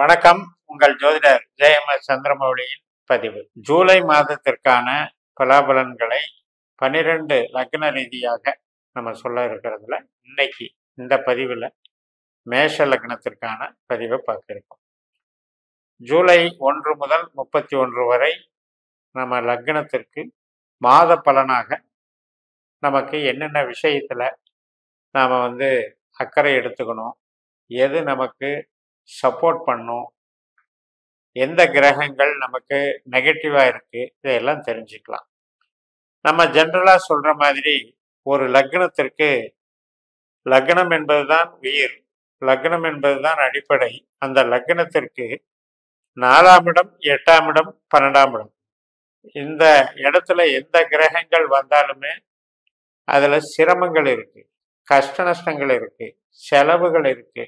வணக்கம். உங்கள் ஜோதிடர் ஜெயம சந்திரமௌலியின் பதிவு. ஜூலை மாதத்திற்கான பலாபலன்களை 12 லக்ன ரீதியாக நம்ம சொல்ல இருக்கிறதுல இன்னைக்கு இந்த பதிவில் மேஷ லக்னத்திற்கான பதிவை பார்க்க இருக்கோம். ஜூலை 1 முதல் 31 வரை நம்ம லக்னத்திற்கு மாத பலனாக நமக்கு என்னென்ன விஷயத்துல நாம் அக்கறை எடுத்துக்கணும், எது நமக்கு சப்போர்ட் பண்ணும், எந்த கிரகங்கள் நமக்கு நெகட்டிவா இருக்கு, இதையெல்லாம் தெரிஞ்சுக்கலாம். நம்ம ஜென்ரலா சொல்ற மாதிரி ஒரு லக்னத்திற்கு லக்னம் என்பதுதான் உயிர், லக்னம் என்பதுதான் அடிப்படை. அந்த லக்னத்திற்கு 4ஆம் இடம், 8ஆம் இடம், 12ஆம் இடம், இந்த இடத்துல எந்த கிரகங்கள் வந்தாலுமே அதுல சிரமங்கள் இருக்கு, கஷ்ட நஷ்டங்கள் இருக்கு, செலவுகள் இருக்கு,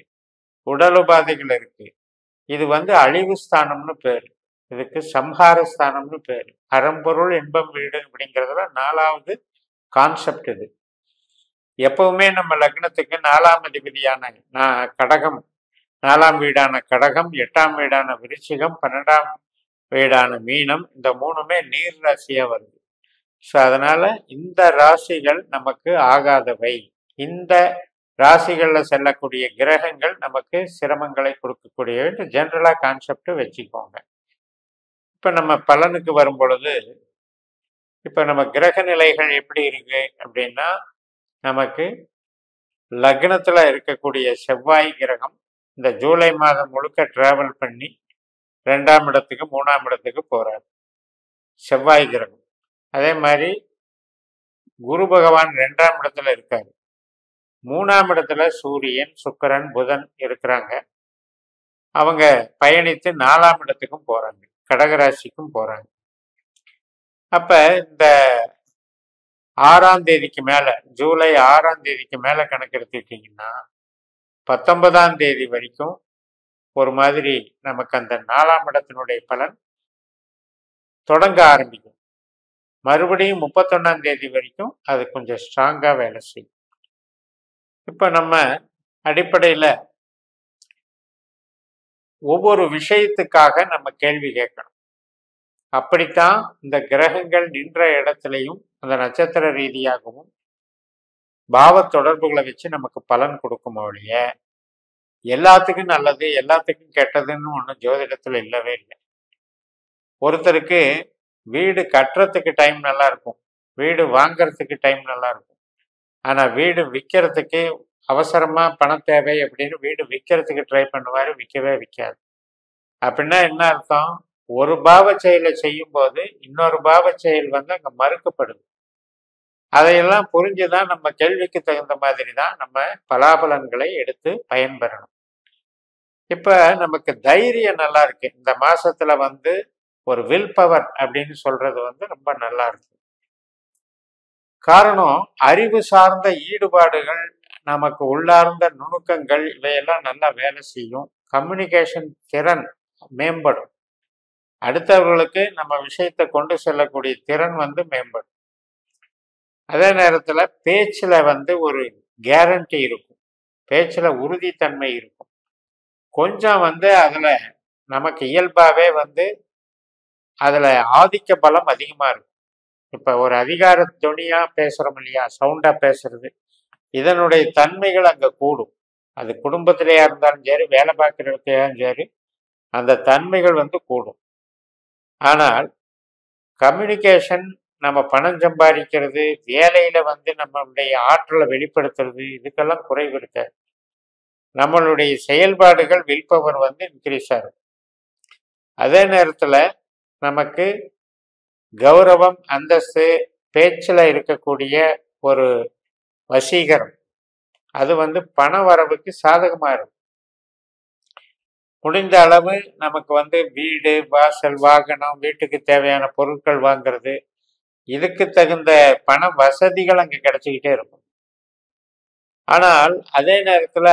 உடல் உபாதைகள் இருக்கு. இது அழிவு ஸ்தானம்னு பேரு, இதுக்கு சம்ஹார ஸ்தானம்னு பேரு. அறம்பொருள் இன்பம் வீடு அப்படிங்கிறதுல 4வது கான்செப்ட் இது. எப்பவுமே நம்ம லக்னத்துக்கு 4ஆம் அதிபதியான கடகம், 4ஆம் வீடான கடகம், 8ஆம் வீடான விருச்சிகம், 12ஆம் வீடான மீனம், இந்த 3மே நீர் ராசியா வருது. ஸோ அதனால இந்த ராசிகள் நமக்கு ஆகாதவை. இந்த ராசிகளில் செல்லக்கூடிய கிரகங்கள் நமக்கு சிரமங்களை கொடுக்கக்கூடிய ஜென்ரலா கான்செப்ட் வச்சுக்கோங்க. இப்ப நம்ம பலனுக்கு வரும் பொழுது, இப்ப நம்ம கிரக நிலைகள் எப்படி இருக்கு அப்படின்னா, நமக்கு லக்னத்துல இருக்கக்கூடிய செவ்வாய் கிரகம் இந்த ஜூலை மாதம் முழுக்க டிராவல் பண்ணி 2ஆம் இடத்துக்கு 3ஆம் இடத்துக்கு போறாரு செவ்வாய் கிரகம். அதே மாதிரி குரு பகவான் 2ஆம் இடத்துல இருக்காரு. 3ஆம் இடத்துல சூரியன், சுக்கிரன், புதன் இருக்கிறாங்க. அவங்க பயணித்து 4ஆம் இடத்துக்கும் போறாங்க, கடகராசிக்கும் போறாங்க. அப்ப இந்த 6ஆம் தேதிக்கு மேல, ஜூலை 6ஆம் தேதிக்கு மேல கணக்கு எடுத்துக்கிட்டீங்கன்னா 19ஆம் தேதி வரைக்கும் ஒரு மாதிரி நமக்கு அந்த 4ஆம் இடத்தினுடைய பலன் தொடங்க ஆரம்பிக்கும். மறுபடியும் 31ஆம் தேதி வரைக்கும் அது கொஞ்சம் ஸ்ட்ராங்கா வேலை செய்யும். இப்ப நம்ம அடிப்படையில ஒவ்வொரு விஷயத்துக்காக நம்ம கேள்வி கேட்கணும். அப்படித்தான் இந்த கிரகங்கள் நின்ற இடத்துலையும் அந்த நட்சத்திர ரீதியாகவும் பாவ தொடர்புகளை வச்சு நமக்கு பலன் கொடுக்கும் ஒழிய எல்லாத்துக்கும் நல்லது எல்லாத்துக்கும் கெட்டதுன்னு ஒன்றும் ஜோதிடத்துல இல்லவே இல்லை. ஒருத்தருக்கு வீடு கட்டுறதுக்கு டைம் நல்லா இருக்கும், வீடு வாங்கறதுக்கு டைம் நல்லா இருக்கும். ஆனா வீடு விற்கிறதுக்கு அவசரமா பணம் தேவை அப்படின்னு வீடு விற்கிறதுக்கு ட்ரை பண்ணுவாரு, விற்கவே விற்காது. அப்படின்னா என்ன அர்த்தம்? ஒரு பாவ செயலை செய்யும் போது இன்னொரு பாவ செயல் அங்க மறுக்கப்படுது. அதையெல்லாம் புரிஞ்சுதான் நம்ம கேள்விக்கு தகுந்த மாதிரி தான் நம்ம பலாபலன்களை எடுத்து பயன்பெறணும். இப்ப நமக்கு தைரியம் நல்லா இருக்கு. இந்த மாசத்துல ஒரு வில் பவர் அப்படின்னு சொல்றது ரொம்ப நல்லா இருக்கு. காரணம், அறிவு சார்ந்த ஈடுபாடுகள், நமக்கு உள்ளார்ந்த நுணுக்கங்கள், இவையெல்லாம் நல்லா வேலை செய்யும். கம்யூனிகேஷன் திறன் மேம்படும். அடுத்தவர்களுக்கு நம்ம விஷயத்தை கொண்டு செல்லக்கூடிய திறன் மேம்படும். அதே நேரத்துல பேச்சுல ஒரு கேரண்டி இருக்கும், பேச்சுல உறுதித்தன்மை இருக்கும். கொஞ்சம் அதுல நமக்கு இயல்பாவே அதுல ஆதிக்க பலம் அதிகமா இருக்கும். இப்ப ஒரு அதிகார துணியா பேசுறோம் இல்லையா, சவுண்டா பேசுறது, இதனுடைய தன்மைகள் அங்க கூடும். அது குடும்பத்திலேயா இருந்தாலும் சரி, வேலை பார்க்குற இடத்துலயும் சரி, அந்த தன்மைகள் கூடும். ஆனால் கம்யூனிகேஷன், நம்ம பணம் சம்பாதிக்கிறது, வேலையில நம்மளுடைய ஆற்றலை வெளிப்படுத்துறது, இதுக்கெல்லாம் குறைவு இருக்காது. நம்மளுடைய செயல்பாடுகள் வில் பவர் இன்க்ரீஸ் ஆகும். அதே நேரத்துல நமக்கு கௌரவம், அந்தஸ்து, பேச்சுல இருக்கக்கூடிய ஒரு வசீகரம், அது பண வரவுக்கு சாதகமா இருக்கும். முடிந்த அளவு நமக்கு வீடு, வாசல், வாகனம், வீட்டுக்கு தேவையான பொருட்கள் வாங்குறது, இதுக்கு தகுந்த பண வசதிகள் அங்க கிடைச்சிக்கிட்டே இருக்கும். ஆனால் அதே நேரத்துல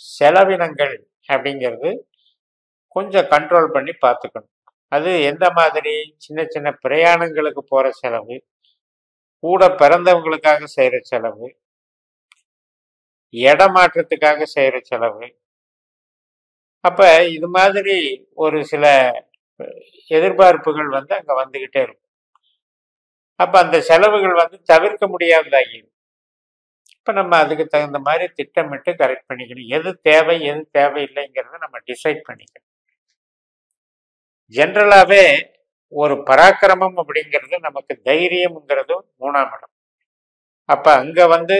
செலவினங்கள் அப்படிங்கிறது கொஞ்சம் கண்ட்ரோல் பண்ணி பார்த்துக்கணும். அது எந்த மாதிரி? சின்ன சின்ன பிரயாணங்களுக்கு போற செலவு, கூட பிறந்தவங்களுக்காக செய்யற செலவு, இடமாற்றத்துக்காக செய்யற செலவு, அப்ப இது மாதிரி ஒரு சில எதிர்பார்ப்புகள் வந்து அங்க வந்துகிட்டே இருக்கும். அப்ப அந்த செலவுகள் வந்து தவிர்க்க முடியாததாகிடும். இப்ப நம்ம அதுக்கு தகுந்த மாதிரி திட்டமிட்டு கரெக்ட் பண்ணிக்கணும். எது தேவை, எது தேவையில்லைங்கிறத நம்ம டிசைட் பண்ணிக்கணும். ஜென்ரலாவே ஒரு பராக்கிரமம் அப்படிங்கிறது நமக்கு தைரியம்ங்கிறது 3ஆம் இடம். அப்ப அங்க வந்து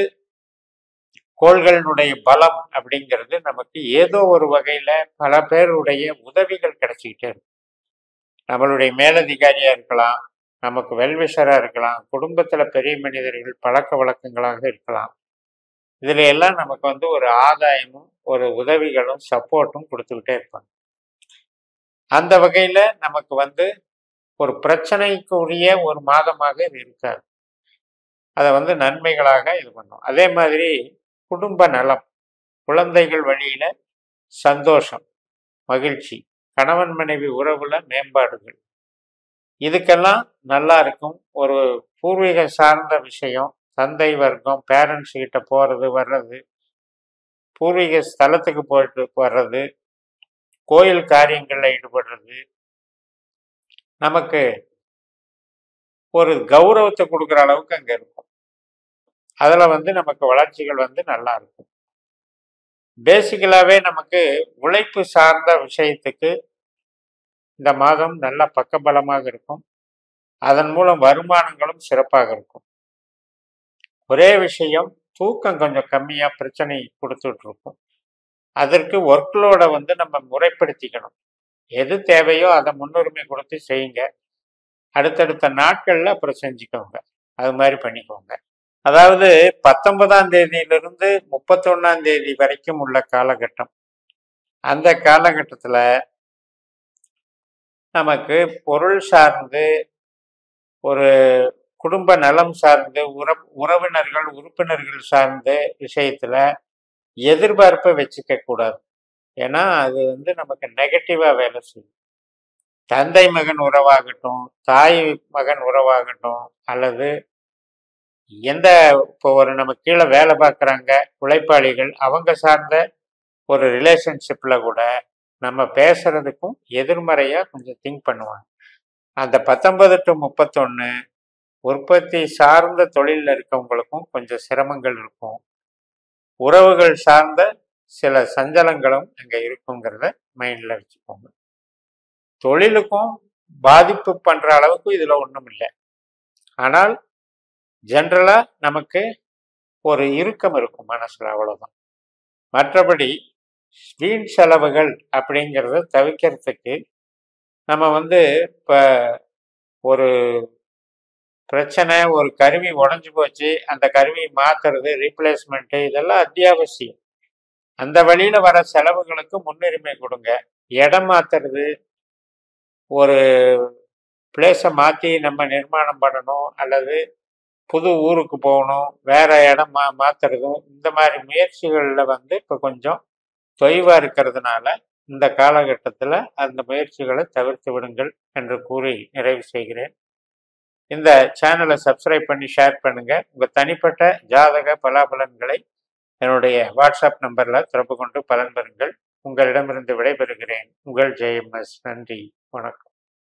கோள்களினுடைய பலம் அப்படிங்கிறது நமக்கு ஏதோ ஒரு வகையில பல பேருடைய உதவிகள் கிடைச்சிக்கிட்டே இருக்கும். நம்மளுடைய மேலதிகாரியா இருக்கலாம், நமக்கு வெல்விஷரா இருக்கலாம், குடும்பத்துல பெரிய மனிதர்கள் பழக்க வழக்கங்களாக இருக்கலாம். இதுல எல்லாம் நமக்கு வந்து ஒரு ஆதாயமும் ஒரு உதவிகளும் சப்போர்ட்டும் கொடுத்துக்கிட்டே இருப்பாங்க. அந்த வகையில நமக்கு வந்து ஒரு பிரச்சனைக்குரிய ஒரு மாதமாக இது இருக்காது. அதை வந்து நன்மைகளாக இது பண்ணும். அதே மாதிரி குடும்ப நலம், குழந்தைகள் வழியில சந்தோஷம், மகிழ்ச்சி, கணவன் மனைவி உறவுல மேம்பாடுகள், இதுக்கெல்லாம் நல்லா இருக்கும். ஒரு பூர்வீக சார்ந்த விஷயம், தந்தை வர்க்கம், பேரண்ட்ஸ் கிட்ட போறது வர்றது, பூர்வீக ஸ்தலத்துக்கு போயிட்டு வர்றது, கோயில் காரியங்கள்ல ஈடுபடுறது, நமக்கு ஒரு கௌரவத்தை கொடுக்குற அளவுக்கு அங்க இருக்கும். அதுல வந்து நமக்கு வளர்ச்சிகள் வந்து நல்லா இருக்கும். பேசிக்கலாவே நமக்கு உழைப்பு சார்ந்த விஷயத்துக்கு இந்த மாதம் நல்ல பக்கபலமாக இருக்கும். அதன் மூலம் வருமானங்களும் சிறப்பாக இருக்கும். ஒரே விஷயம், தூக்கம் கொஞ்சம் கம்மியா பிரச்சனை கொடுத்துட்டு இருக்கும். அதற்கு ஒர்க்லோட வந்து நம்ம முறைப்படுத்திக்கணும். எது தேவையோ அதை முன்னுரிமை கொடுத்து செய்யுங்க. அடுத்தடுத்த நாட்கள்ல அப்புறம் செஞ்சுக்கோங்க. அது மாதிரி பண்ணிக்கோங்க. அதாவது 19ஆம் தேதியிலிருந்து 31ஆம் தேதி வரைக்கும் உள்ள காலகட்டம். அந்த காலகட்டத்துல நமக்கு பொருள் சார்ந்து, ஒரு குடும்ப நலம் சார்ந்து, உறவினர்கள் உறுப்பினர்கள் சார்ந்த விஷயத்துல எதிர்பார்ப்பை வச்சுக்க கூடாது. ஏன்னா அது வந்து நமக்கு நெகட்டிவா வேலை செய்யும். தந்தை மகன் உறவாகட்டும், தாய் மகன் உறவாகட்டும், அல்லது எந்த இப்போ ஒரு நம்ம கீழே வேலை பார்க்குறாங்க உழைப்பாளிகள், அவங்க சார்ந்த ஒரு ரிலேஷன்ஷிப்ல கூட நம்ம பேசுறதுக்கும் எதிர்மறையா கொஞ்சம் திங்க் பண்ணுவாங்க. அந்த 19 to 31 உற்பத்தி சார்ந்த தொழிலில் இருக்கவங்களுக்கும் கொஞ்சம் சிரமங்கள் இருக்கும். உறவுகள் சார்ந்த சில சஞ்சலங்களும் அங்க இருக்குங்கிறத மைண்ட்ல வச்சுக்கோங்க. தொழிலுக்கும் பாதிப்பு பண்ற அளவுக்கு இதுல ஒன்றும் இல்லை. ஆனால் ஜென்ரலா நமக்கு ஒரு இறுக்கம் இருக்கும் மனசுல, அவ்வளவுதான். மற்றபடி வீண் செலவுகள் அப்படிங்கிறத தவிர்க்கிறதுக்கு நம்ம வந்து இப்ப ஒரு பிரச்சனை, ஒரு கருவி உடஞ்சு போச்சு, அந்த கருவியை மாத்துறது, ரீப்ளேஸ்மெண்ட், இதெல்லாம் அத்தியாவசியம். அந்த வழியில வர செலவுகளுக்கு முன்னுரிமை கொடுங்க. இடம் மாத்துறது, ஒரு பிளேஸை மாற்றி நம்ம நிர்மாணம் பண்ணணும், அல்லது புது ஊருக்கு போகணும், வேற இடம் மாத்துறதும், இந்த மாதிரி முயற்சிகளில் வந்து இப்போ கொஞ்சம் தொய்வா இருக்கிறதுனால இந்த காலகட்டத்தில் அந்த முயற்சிகளை தவிர்த்து விடுங்கள் என்று கூறி நிறைவு செய்கிறேன். இந்த சேனலை சப்ஸ்கிரைப் பண்ணி ஷேர் பண்ணுங்க. உங்கள் தனிப்பட்ட ஜாதக பலாபலன்களை என்னுடைய வாட்ஸ்அப் நம்பரில் தொடர்பு கொண்டு பலன் பெறுங்கள். உங்களிடமிருந்து விடைபெறுகிறேன். உங்கள் JMS. நன்றி, வணக்கம்.